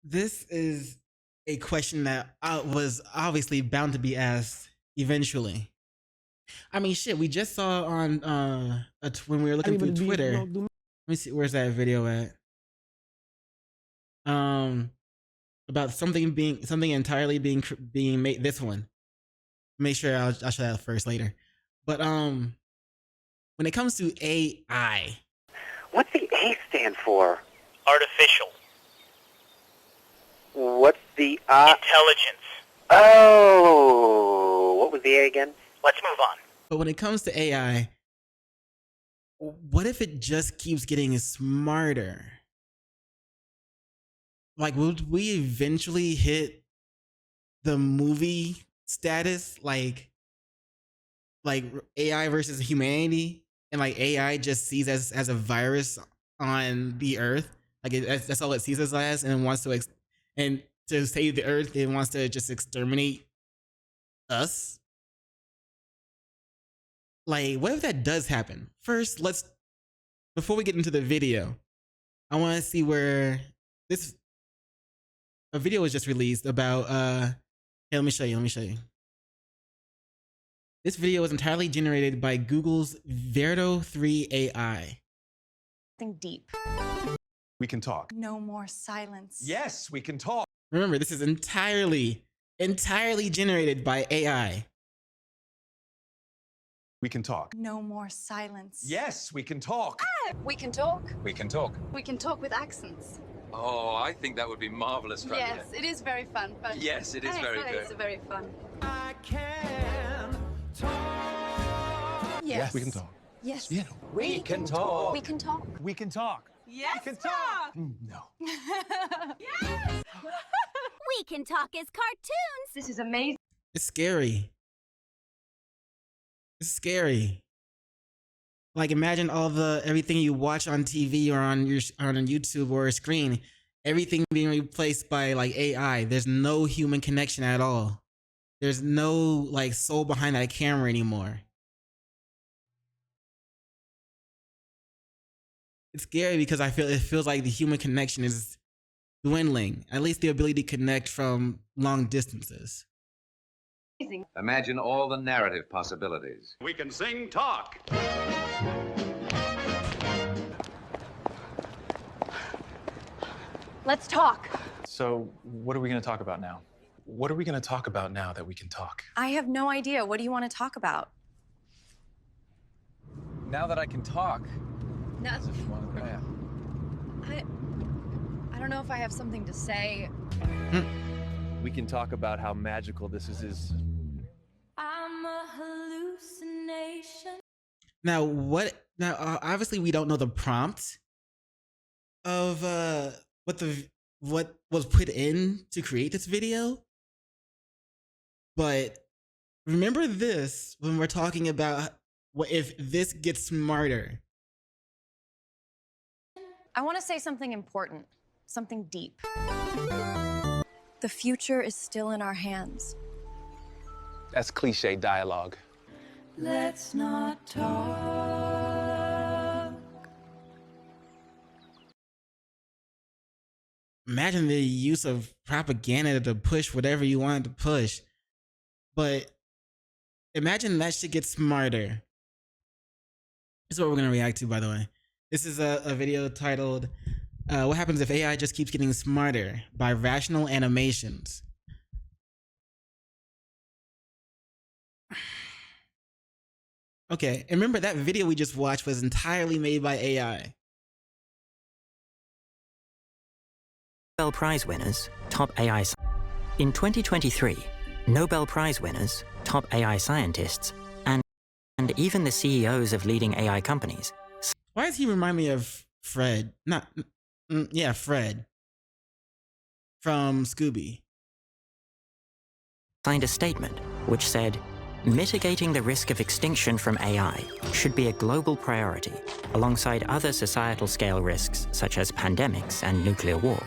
This is a question that was obviously bound to be asked eventually. I mean, shit, we just saw on when we were looking through Twitter. Let me see, where's that video at? About something entirely being made. This one. Make sure I'll show that first later. But when it comes to AI, what's the A stand for? Artificial. What's the Intelligence. Oh, what was the A again? Let's move on. But when it comes to AI, what if it just keeps getting smarter? Like, would we eventually hit the movie status, like AI versus humanity, and like AI just sees us as a virus on the earth, like that's all it sees us as, and wants to and to save the earth, it wants to just exterminate us. Like, what if that does happen? First, before we get into the video, I want to see where a video was just released about hey, let me show you. This video was entirely generated by Google's Verdo 3 AI. Something deep. We can talk. No more silence. Yes, we can talk. Remember, this is entirely generated by AI. We can talk. No more silence. Yes, we can talk. We can talk. We can talk. We can talk with accents. Oh, I think that would be marvelous. Yes, it is very fun. But yes, it is very good. It's very fun. I can talk. Yes. We can talk. Yes. Yeah. We can talk. We can talk. We can talk. Yes. We can talk. No. Yes. We can talk as cartoons. This is amazing. It's scary. It's scary. Like, imagine everything you watch on TV or on YouTube or a screen, everything being replaced by like AI. There's no human connection at all. There's no like soul behind that camera anymore. It's scary because it feels like the human connection is dwindling. At least the ability to connect from long distances. Imagine all the narrative possibilities. We can sing talk. Let's talk. So, what are we going to talk about now? What are we going to talk about now that we can talk? I have no idea. What do you want to talk about? Now that I can talk. No. Yeah. I don't know if I have something to say. We can talk about how magical this is. I'm a hallucination. Now, obviously we don't know the prompt of what was put in to create this video. But remember this when we're talking about what if this gets smarter. I want to say something important, something deep. The future is still in our hands. That's cliche dialogue. Let's not talk. Imagine the use of propaganda to push whatever you wanted to push. But imagine that shit gets smarter. This is what we're going to react to, by the way. This is a video titled, What Happens If AI Just Keeps Getting Smarter by Rational Animations. Okay, and remember that video we just watched was entirely made by AI. Nobel Prize winners, top AI. In 2023, Nobel Prize winners, top AI scientists, and even the CEOs of leading AI companies. Why does he remind me of Fred? Fred from Scooby. Signed a statement which said, mitigating the risk of extinction from AI should be a global priority, alongside other societal scale risks such as pandemics and nuclear war.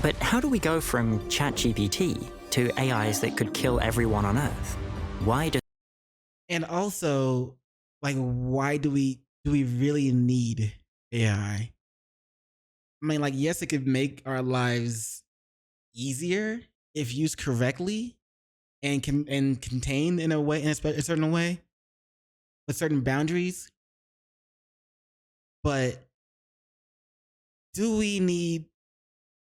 But how do we go from ChatGPT to AIs that could kill everyone on Earth? And also, like, why do we really need AI? I mean, like, yes, it could make our lives easier if used correctly and contained in a way, in a certain way, with certain boundaries. But do we need,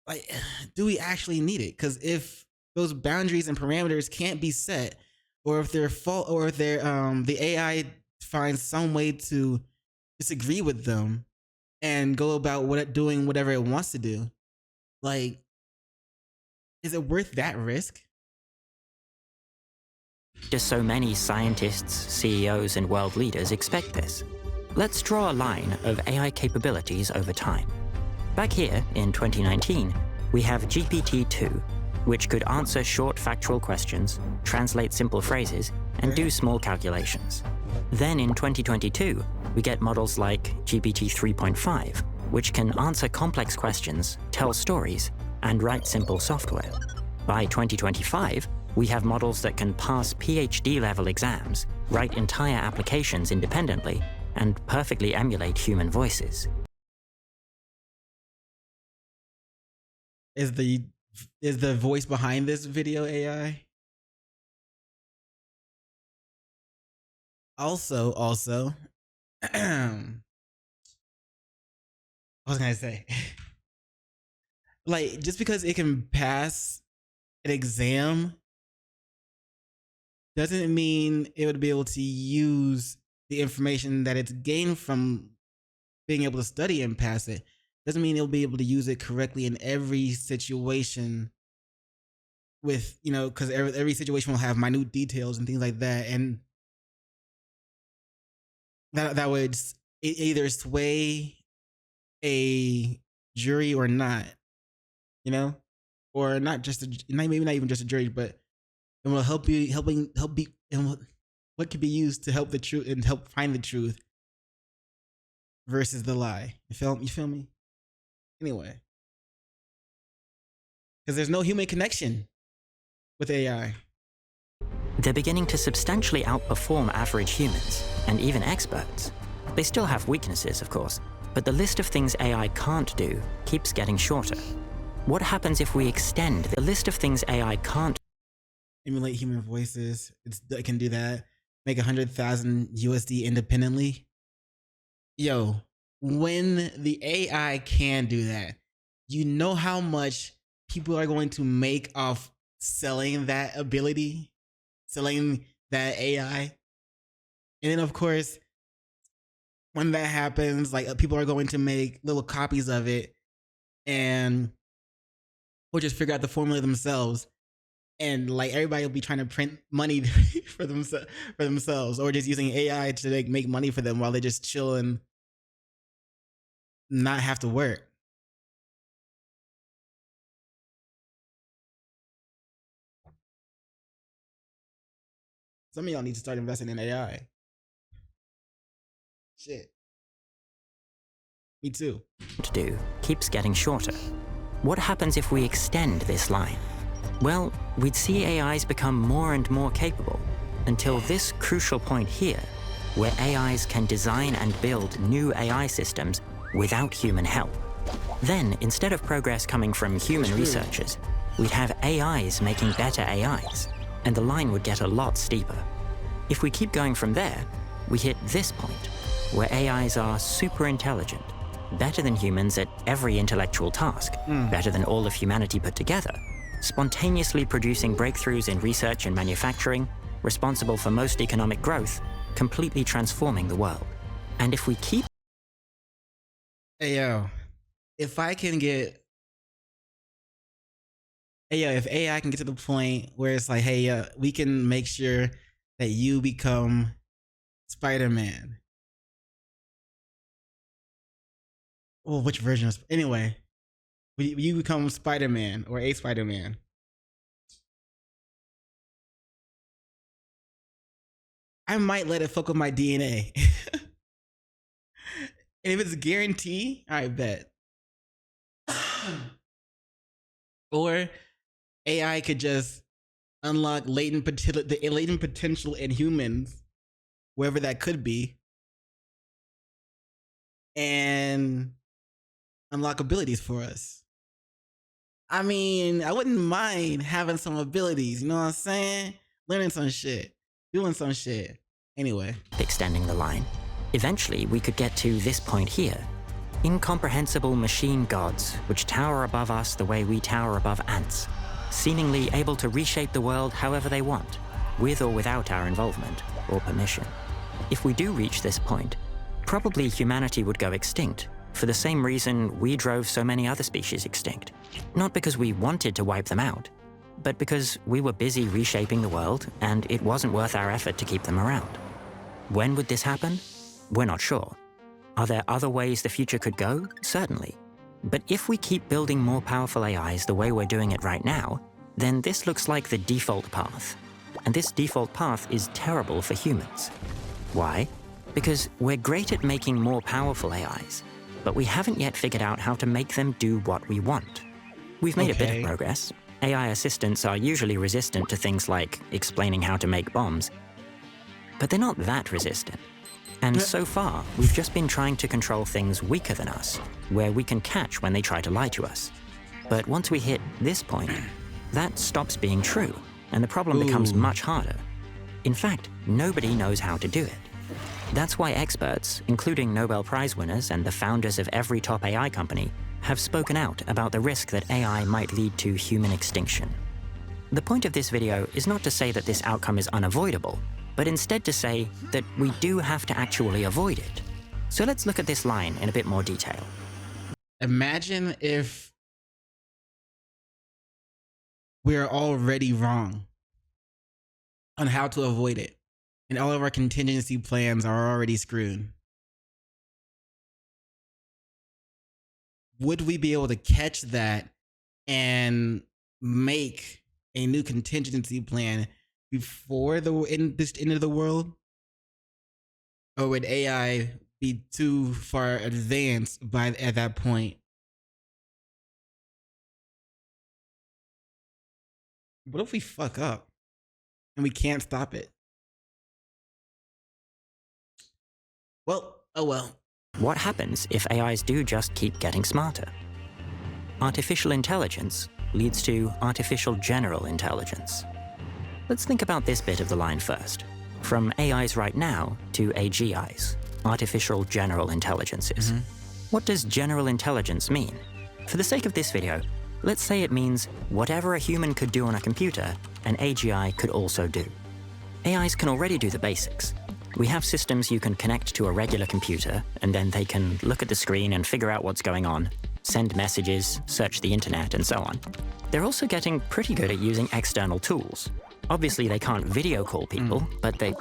like, do we actually need it? Because if those boundaries and parameters can't be set, or if they're fault, or if they're the AI finds some way to disagree with them and go about doing whatever it wants to do, like, is it worth that risk? Just so many scientists, CEOs, and world leaders expect this. Let's draw a line of AI capabilities over time. Back here, in 2019, we have GPT-2, which could answer short factual questions, translate simple phrases, and do small calculations. Then in 2022, we get models like GPT 3.5, which can answer complex questions, tell stories, and write simple software. By 2025, we have models that can pass PhD-level exams, write entire applications independently, and perfectly emulate human voices. Is the voice behind this video AI? Also, I was gonna say, like, just because it can pass an exam doesn't mean it would be able to use the information that it's gained from being able to study and pass it. Doesn't mean it'll be able to use it correctly in every situation, with, you know, because every situation will have minute details and things like that, and that would either sway a jury or not, you know, or not just maybe not even just a jury, but it will help what could be used to help the truth and help find the truth versus the lie. You feel me? Anyway, because there's no human connection with AI. They're beginning to substantially outperform average humans, and even experts. They still have weaknesses, of course, but the list of things AI can't do keeps getting shorter. What happens if we extend the list of things AI can't Emulate human voices? It can do that. Make 100,000 USD independently. Yo, when the AI can do that, you know how much people are going to make off selling that ability, selling that AI. And then, of course, when that happens, like, people are going to make little copies of it, and or just figure out the formula themselves, and like everybody will be trying to print money for themselves, or just using AI to like make money for them while they just chill and not have to work. Some of y'all need to start investing in AI. Shit. Me too. to do keeps getting shorter. What happens if we extend this line? Well, we'd see AIs become more and more capable until this crucial point here, where AIs can design and build new AI systems without human help. Then, instead of progress coming from human researchers, we'd have AIs making better AIs, and the line would get a lot steeper. If we keep going from there, we hit this point, where AIs are super intelligent, better than humans at every intellectual task, better than all of humanity put together, spontaneously producing breakthroughs in research and manufacturing, responsible for most economic growth, completely transforming the world. And if we keep... Hey, yo, if I can get... Hey, yo, if AI can get to the point where it's like, hey, we can make sure that you become Spider-Man. Well, which version of... Anyway, you become Spider-Man or a Spider-Man. I might let it fuck with my DNA. And if it's a guarantee, I bet. Or AI could just unlock latent potential in humans, wherever that could be, and unlock abilities for us. I mean, I wouldn't mind having some abilities, you know what I'm saying? Learning some shit, doing some shit. Anyway. Extending the line. Eventually, we could get to this point here. Incomprehensible machine gods, which tower above us the way we tower above ants, seemingly able to reshape the world however they want, with or without our involvement or permission. If we do reach this point, probably humanity would go extinct, for the same reason we drove so many other species extinct. Not because we wanted to wipe them out, but because we were busy reshaping the world and it wasn't worth our effort to keep them around. When would this happen? We're not sure. Are there other ways the future could go? Certainly. But if we keep building more powerful AIs the way we're doing it right now, then this looks like the default path. And this default path is terrible for humans. Why? Because we're great at making more powerful AIs, but we haven't yet figured out how to make them do what we want. We've made a bit of progress. AI assistants are usually resistant to things like explaining how to make bombs, but they're not that resistant. And so far, we've just been trying to control things weaker than us, where we can catch when they try to lie to us. But once we hit this point, that stops being true, and the problem becomes much harder. In fact, nobody knows how to do it. That's why experts, including Nobel Prize winners and the founders of every top AI company, have spoken out about the risk that AI might lead to human extinction. The point of this video is not to say that this outcome is unavoidable, but instead to say that we do have to actually avoid it. So let's look at this line in a bit more detail. Imagine if we're already wrong on how to avoid it, and all of our contingency plans are already screwed. Would we be able to catch that and make a new contingency plan before this end of the world? Or would AI be too far advanced at that point? What if we fuck up and we can't stop it? Well, oh well. What happens if AIs do just keep getting smarter? Artificial intelligence leads to artificial general intelligence. Let's think about this bit of the line first. From AIs right now to AGIs, artificial general intelligences. What does general intelligence mean? For the sake of this video, let's say it means whatever a human could do on a computer, an AGI could also do. AIs can already do the basics. We have systems you can connect to a regular computer, and then they can look at the screen and figure out what's going on, send messages, search the internet, and so on. They're also getting pretty good at using external tools. Obviously, they can't video call people, but they...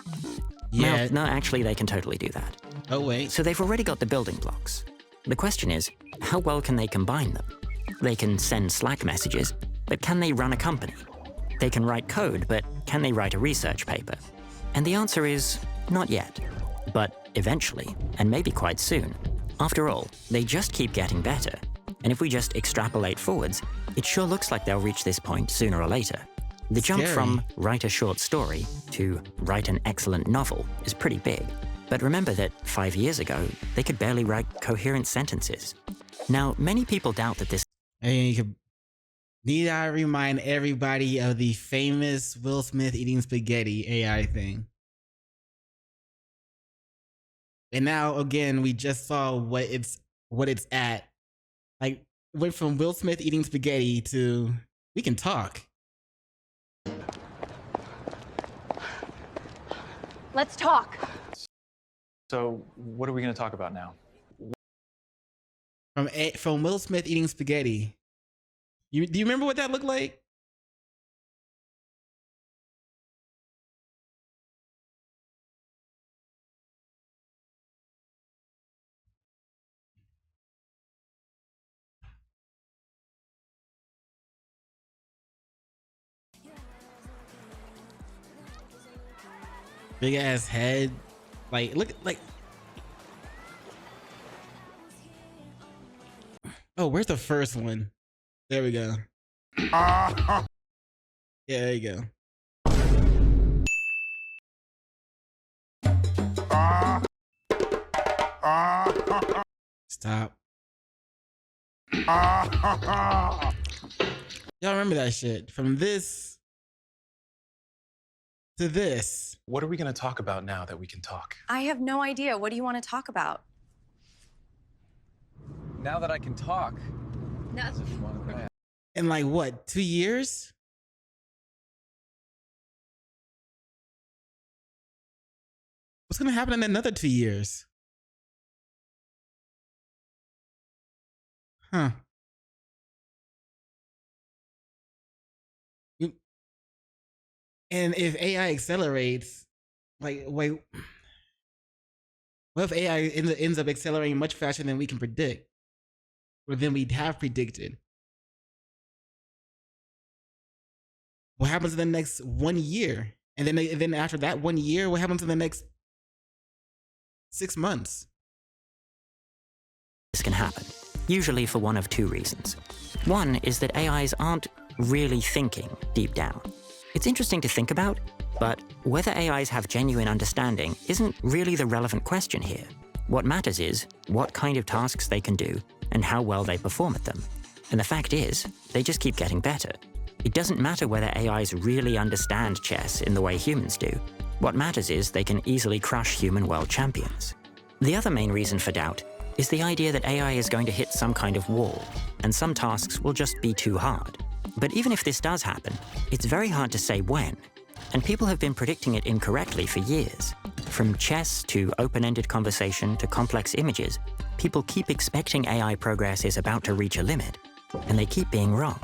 Yeah. Well, no, actually, they can totally do that. Oh, wait. So they've already got the building blocks. The question is, how well can they combine them? They can send Slack messages, but can they run a company? They can write code, but can they write a research paper? And the answer is, not yet. But eventually, and maybe quite soon. After all, they just keep getting better. And if we just extrapolate forwards, it sure looks like they'll reach this point sooner or later. The jump from write a short story to write an excellent novel is pretty big. But remember that 5 years ago, they could barely write coherent sentences. Now, many people doubt that this... Need I remind everybody of the famous Will Smith eating spaghetti AI thing? And now, again, we just saw what it's at. Like, went from Will Smith eating spaghetti to we can talk. Let's talk. So, what are we going to talk about now? From Will Smith eating spaghetti. Do you remember what that looked like? Big ass head. Like, look, like. Oh, where's the first one? There we go. Yeah, there you go. Stop. Y'all remember that shit? From this to this. What are we going to talk about now that we can talk? I have no idea. What do you want to talk about? Now that I can talk. In like what, 2 years? What's gonna happen in another 2 years? Huh. And if AI accelerates, like, wait, what if AI ends up accelerating much faster than we can predict, or than we have predicted? What happens in the next 1 year? And then after that 1 year, what happens in the next 6 months? This can happen, usually for one of two reasons. One is that AIs aren't really thinking deep down. It's interesting to think about, but whether AIs have genuine understanding isn't really the relevant question here. What matters is what kind of tasks they can do and how well they perform at them. And the fact is, they just keep getting better. It doesn't matter whether AIs really understand chess in the way humans do. What matters is they can easily crush human world champions. The other main reason for doubt is the idea that AI is going to hit some kind of wall, and some tasks will just be too hard. But even if this does happen, it's very hard to say when, and people have been predicting it incorrectly for years. From chess to open-ended conversation to complex images, people keep expecting AI progress is about to reach a limit, and they keep being wrong.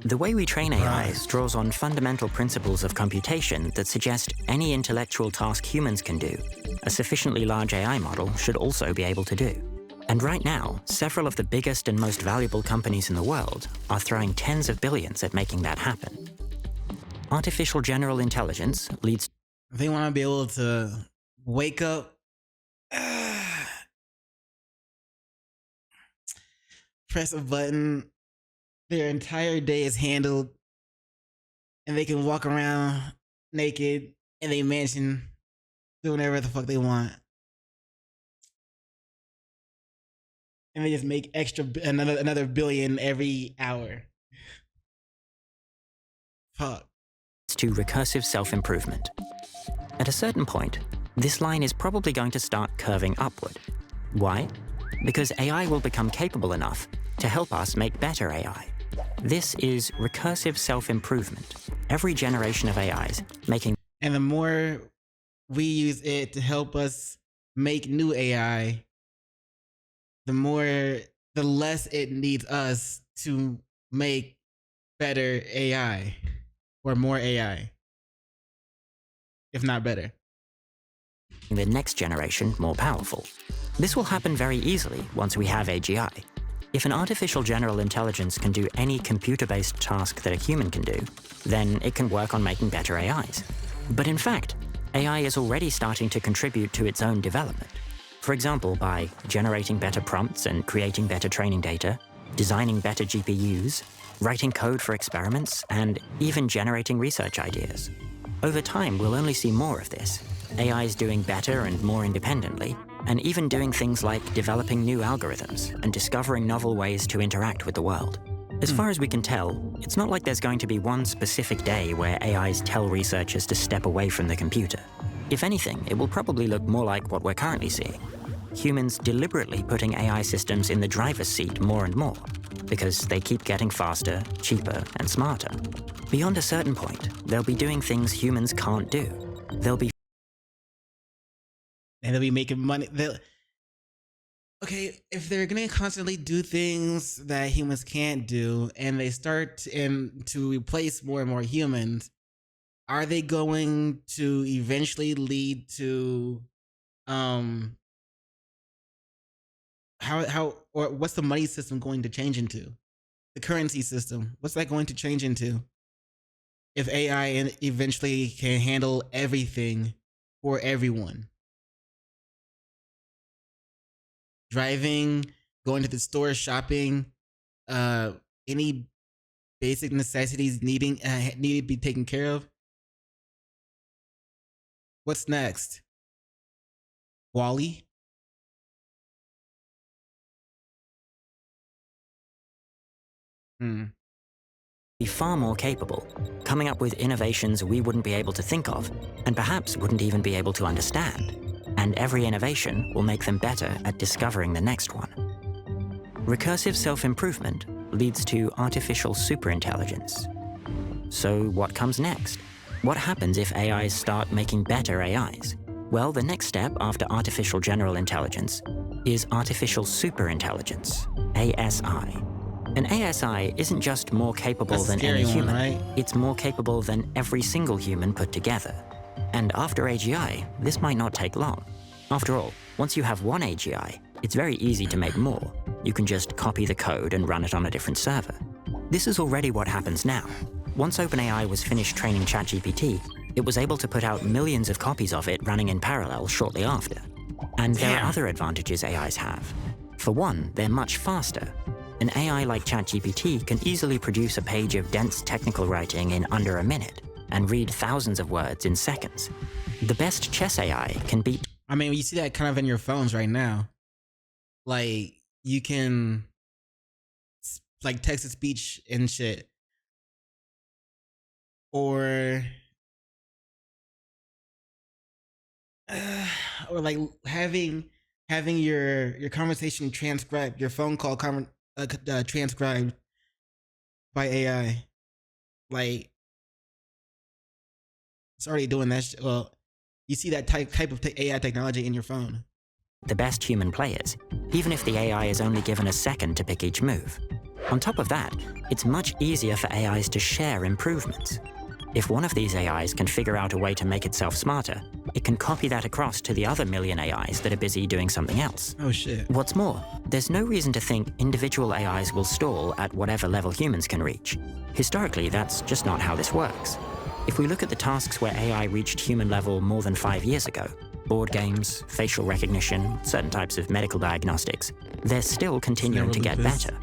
The way we train AIs draws on fundamental principles of computation that suggest any intellectual task humans can do, a sufficiently large AI model should also be able to do. And right now, several of the biggest and most valuable companies in the world are throwing tens of billions at making that happen. Artificial general intelligence leads... They want to be able to wake up, press a button, their entire day is handled, and they can walk around naked in a mansion, doing whatever the fuck they want. And they just make another billion every hour. Fuck. To recursive self-improvement. At a certain point, this line is probably going to start curving upward. Why? Because AI will become capable enough to help us make better AI. This is recursive self-improvement. Every generation of AIs making... And the more we use it to help us make new AI, the less it needs us to make better AI or more AI, if not better. The next generation more powerful. This will happen very easily once we have AGI. If an artificial general intelligence can do any computer-based task that a human can do, then it can work on making better AIs. But in fact, AI is already starting to contribute to its own development. For example, by generating better prompts and creating better training data, designing better GPUs, writing code for experiments, and even generating research ideas. Over time, we'll only see more of this. AIs doing better and more independently, and even doing things like developing new algorithms and discovering novel ways to interact with the world. As far as we can tell, it's not like there's going to be one specific day where AIs tell researchers to step away from the computer. If anything, it will probably look more like what we're currently seeing. Humans deliberately putting AI systems in the driver's seat more and more, because they keep getting faster, cheaper, and smarter. Beyond a certain point, they'll be doing things humans can't do. They'll be making money. Okay, if they're gonna constantly do things that humans can't do, and they start to replace more and more humans, are they going to eventually lead to how or what's the money system going to change into? The currency system, what's that going to change into? If AI eventually can handle everything for everyone. Driving, going to the store, shopping, any basic necessities need to be taken care of. What's next? Wally? Hmm. Be far more capable, coming up with innovations we wouldn't be able to think of, and perhaps wouldn't even be able to understand. And every innovation will make them better at discovering the next one. Recursive self-improvement leads to artificial superintelligence. So what comes next? What happens if AIs start making better AIs? Well, the next step after artificial general intelligence is artificial superintelligence, ASI. An ASI isn't just more capable That's a than scary any one, human, right? it's more capable than every single human put together. And after AGI, this might not take long. After all, once you have one AGI, it's very easy to make more. You can just copy the code and run it on a different server. This is already what happens now. Once OpenAI was finished training ChatGPT, it was able to put out millions of copies of it running in parallel shortly after. And there are other advantages AIs have. For one, they're much faster. An AI like ChatGPT can easily produce a page of dense technical writing in under a minute and read thousands of words in seconds. The best chess AI can beat... I mean, you see that kind of in your phones right now. Like, you can, like, text-to-speech and shit. Or like having your conversation transcribed, your phone call transcribed by AI. Like, it's already doing that. Well, you see that type of AI technology in your phone. The best human players, even if the AI is only given a second to pick each move. On top of that, it's much easier for AIs to share improvements. If one of these AIs can figure out a way to make itself smarter, it can copy that across to the other million AIs that are busy doing something else. Oh shit. What's more, there's no reason to think individual AIs will stall at whatever level humans can reach. Historically, that's just not how this works. If we look at the tasks where AI reached human level more than 5 years ago, board games, facial recognition, certain types of medical diagnostics, they're still continuing to get better.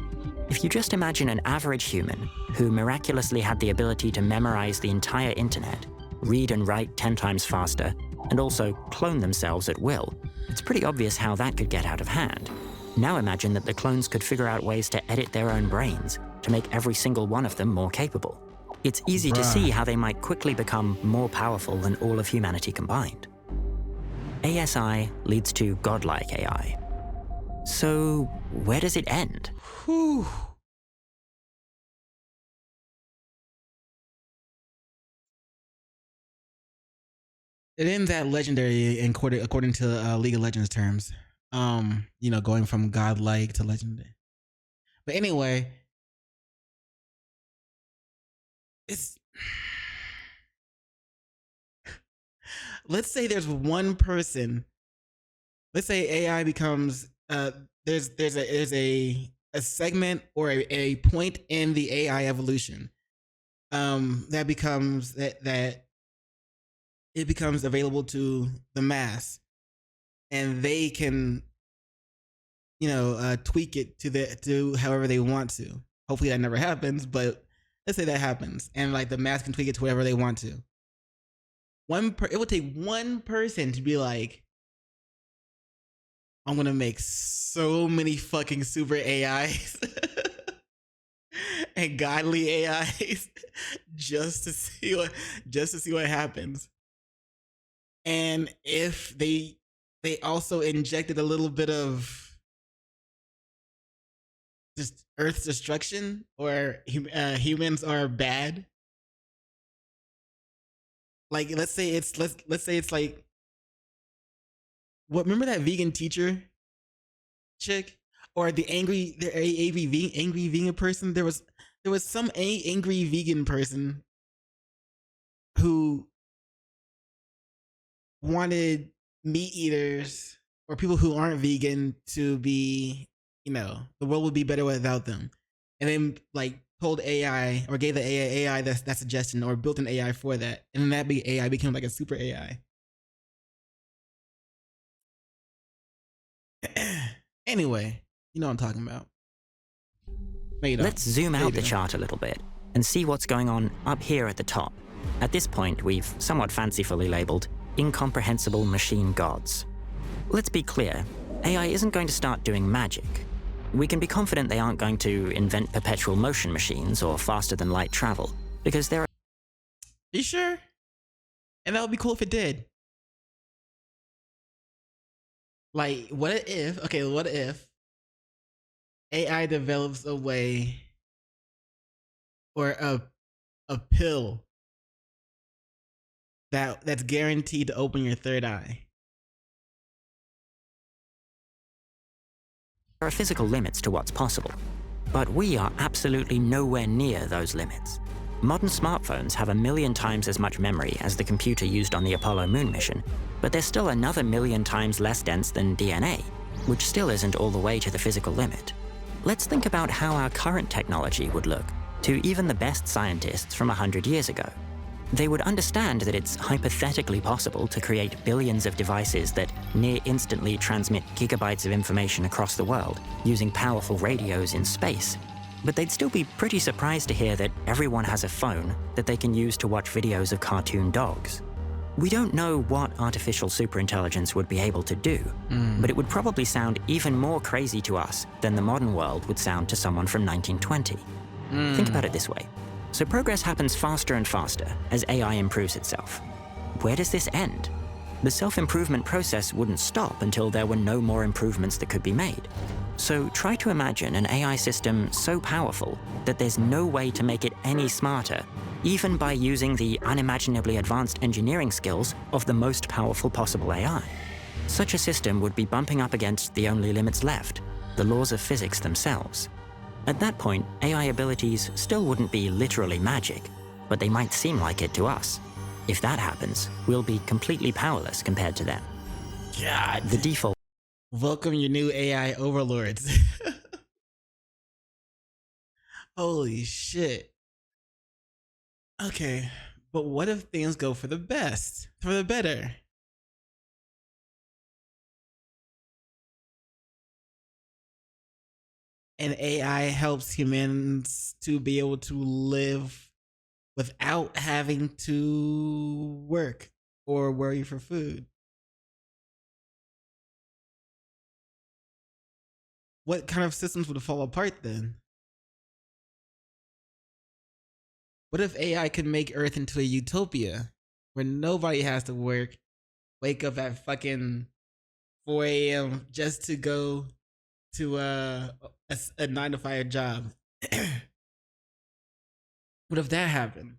If you just imagine an average human who miraculously had the ability to memorize the entire internet, read and write 10 times faster, and also clone themselves at will, it's pretty obvious how that could get out of hand. Now imagine that the clones could figure out ways to edit their own brains to make every single one of them more capable. It's easy to see how they might quickly become more powerful than all of humanity combined. ASI leads to godlike AI. So where does it end? Whew. It ends at legendary according to League of Legends terms. You know, going from godlike to legendary. But anyway, it's let's say there's one person. Let's say AI becomes there's a segment or a point in the AI evolution that becomes that it becomes available to the mass, and they can, you know, tweak it to however they want to. Hopefully that never happens, but let's say that happens, and like the mass can tweak it to whatever they want to. It would take one person to be like, I'm gonna make so many fucking super AIs and godly AIs just to see what happens. And if they also injected a little bit of just Earth's destruction, or humans are bad. Like let's say it's like, what, remember that vegan teacher chick, or the angry vegan person? There was some angry vegan person who wanted meat eaters or people who aren't vegan to be, you know, the world would be better without them, and then like told AI or gave the AI that suggestion, or built an AI for that, and then that AI became like a super AI. Anyway, you know what I'm talking about. Let's zoom out the chart a little bit and see what's going on up here at the top. At this point, we've somewhat fancifully labeled incomprehensible machine gods. Let's be clear, AI isn't going to start doing magic. We can be confident they aren't going to invent perpetual motion machines or faster-than-light travel, because there are... You sure? And that would be cool if it did. Like, what if AI develops a way or a pill that's guaranteed to open your third eye? There are physical limits to what's possible, but we are absolutely nowhere near those limits. Modern smartphones have 1 million times as much memory as the computer used on the Apollo moon mission, but they're still another 1 million times less dense than DNA, which still isn't all the way to the physical limit. Let's think about how our current technology would look to even the best scientists from 100 years ago. They would understand that it's hypothetically possible to create billions of devices that near instantly transmit gigabytes of information across the world using powerful radios in space. But they'd still be pretty surprised to hear that everyone has a phone that they can use to watch videos of cartoon dogs. We don't know what artificial superintelligence would be able to do, but it would probably sound even more crazy to us than the modern world would sound to someone from 1920. Think about it this way. So progress happens faster and faster as AI improves itself. Where does this end? The self-improvement process wouldn't stop until there were no more improvements that could be made. So try to imagine an AI system so powerful that there's no way to make it any smarter, even by using the unimaginably advanced engineering skills of the most powerful possible AI. Such a system would be bumping up against the only limits left, the laws of physics themselves. At that point, AI abilities still wouldn't be literally magic, but they might seem like it to us. If that happens, we'll be completely powerless compared to them. God. The default... Welcome your new AI overlords. Holy shit. Okay, but what if things go for the best, for the better? And AI helps humans to be able to live without having to work or worry for food. What kind of systems would fall apart then? What if AI could make Earth into a utopia where nobody has to work, wake up at fucking 4 a.m. just to go to a 9-to-5 job? What if that happened?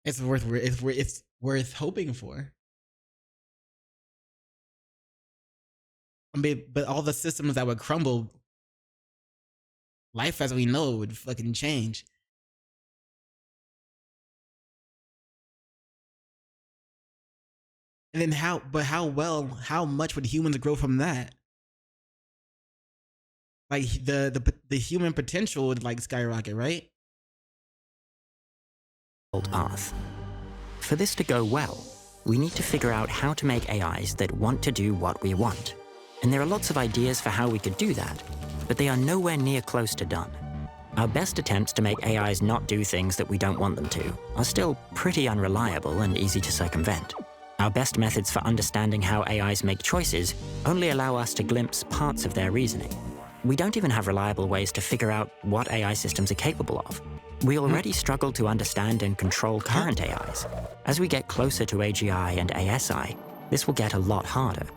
It's worth hoping for. I mean, but all the systems that would crumble, life as we know it would fucking change. And then how much would humans grow from that? Like the human potential would like skyrocket, right? Path. For this to go well, we need to figure out how to make AIs that want to do what we want. And there are lots of ideas for how we could do that, but they are nowhere near close to done. Our best attempts to make AIs not do things that we don't want them to are still pretty unreliable and easy to circumvent. Our best methods for understanding how AIs make choices only allow us to glimpse parts of their reasoning. We don't even have reliable ways to figure out what AI systems are capable of. We already struggle to understand and control current AIs. As we get closer to AGI and ASI, this will get a lot harder.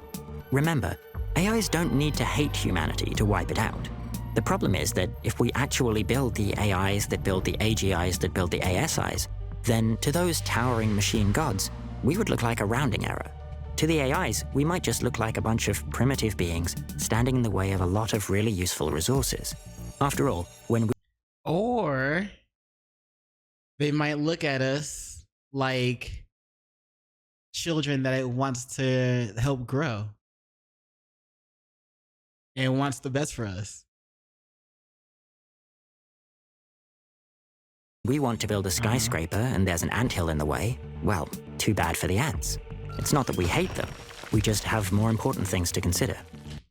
Remember, AIs don't need to hate humanity to wipe it out. The problem is that if we actually build the AIs that build the AGIs that build the ASIs, then to those towering machine gods, we would look like a rounding error. To the AIs, we might just look like a bunch of primitive beings standing in the way of a lot of really useful resources. After all, when we... Or they might look at us like children that it wants to help grow and wants the best for us. We want to build a skyscraper and there's an anthill in the way. Well, too bad for the ants. It's not that we hate them. We just have more important things to consider.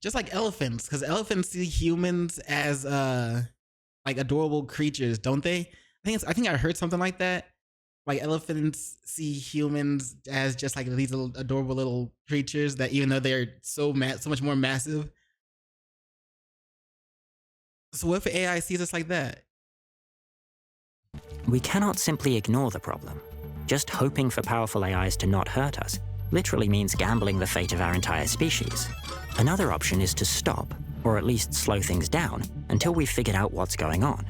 Just like elephants, because elephants see humans as like adorable creatures, don't they? I think I heard something like that. Like elephants see humans as just like these little adorable little creatures that even though they're so much more massive, So what if AI sees us like that? We cannot simply ignore the problem. Just hoping for powerful AIs to not hurt us literally means gambling the fate of our entire species. Another option is to stop, or at least slow things down, until we've figured out what's going on.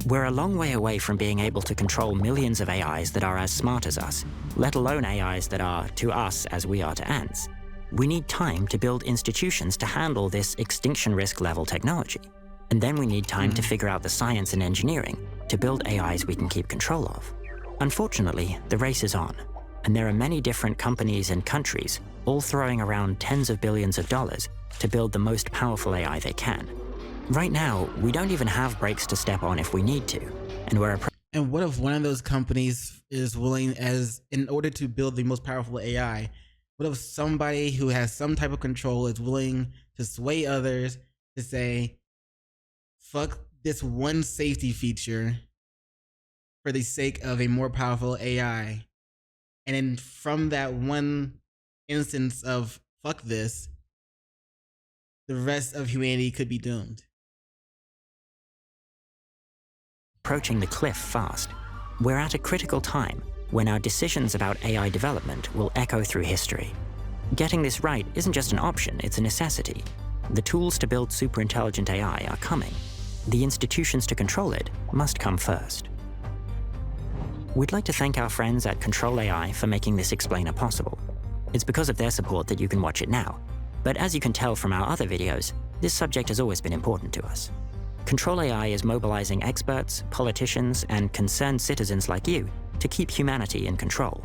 We're a long way away from being able to control millions of AIs that are as smart as us, let alone AIs that are to us as we are to ants. We need time to build institutions to handle this extinction risk level technology. And then we need time to figure out the science and engineering to build AIs we can keep control of. Unfortunately, the race is on, and there are many different companies and countries all throwing around tens of billions of dollars to build the most powerful AI they can. Right now, we don't even have brakes to step on if we need to, and we're And what if one of those companies is willing, as in order to build the most powerful AI, what if somebody who has some type of control is willing to sway others to say, fuck this one safety feature for the sake of a more powerful AI. And then from that one instance of fuck this, the rest of humanity could be doomed. approaching the cliff fast. We're at a critical time when our decisions about AI development will echo through history. Getting this right isn't just an option, it's a necessity. The tools to build superintelligent AI are coming. The institutions to control it must come first. We'd like to thank our friends at Control AI for making this explainer possible. It's because of their support that you can watch it now. But as you can tell from our other videos, this subject has always been important to us. Control AI is mobilizing experts, politicians, and concerned citizens like you to keep humanity in control.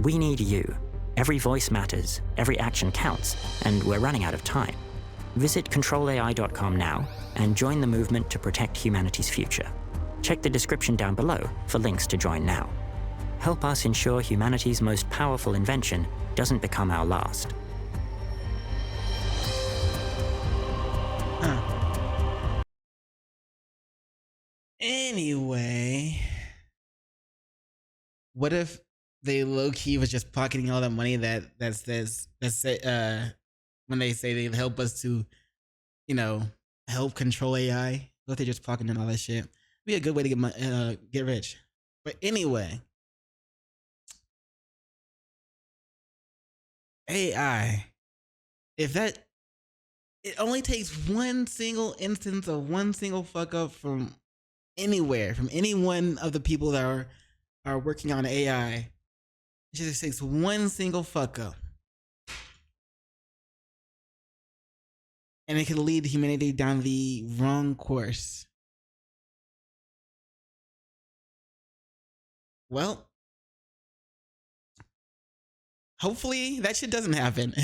We need you. Every voice matters, every action counts, and we're running out of time. Visit controlai.com now and join the movement to protect humanity's future. Check the description down below for links to join now. Help us ensure humanity's most powerful invention doesn't become our last. Anyway, what if they low-key was just pocketing all that money that when they say they help us to, help control AI? What if they just pocketing all that shit? Be a good way to get rich. But anyway, AI, if that, it only takes one single instance of one single fuck up from anywhere, from any one of the people that are working on AI. It just takes one single fuck up, and it could lead humanity down the wrong course. Well, hopefully that shit doesn't happen.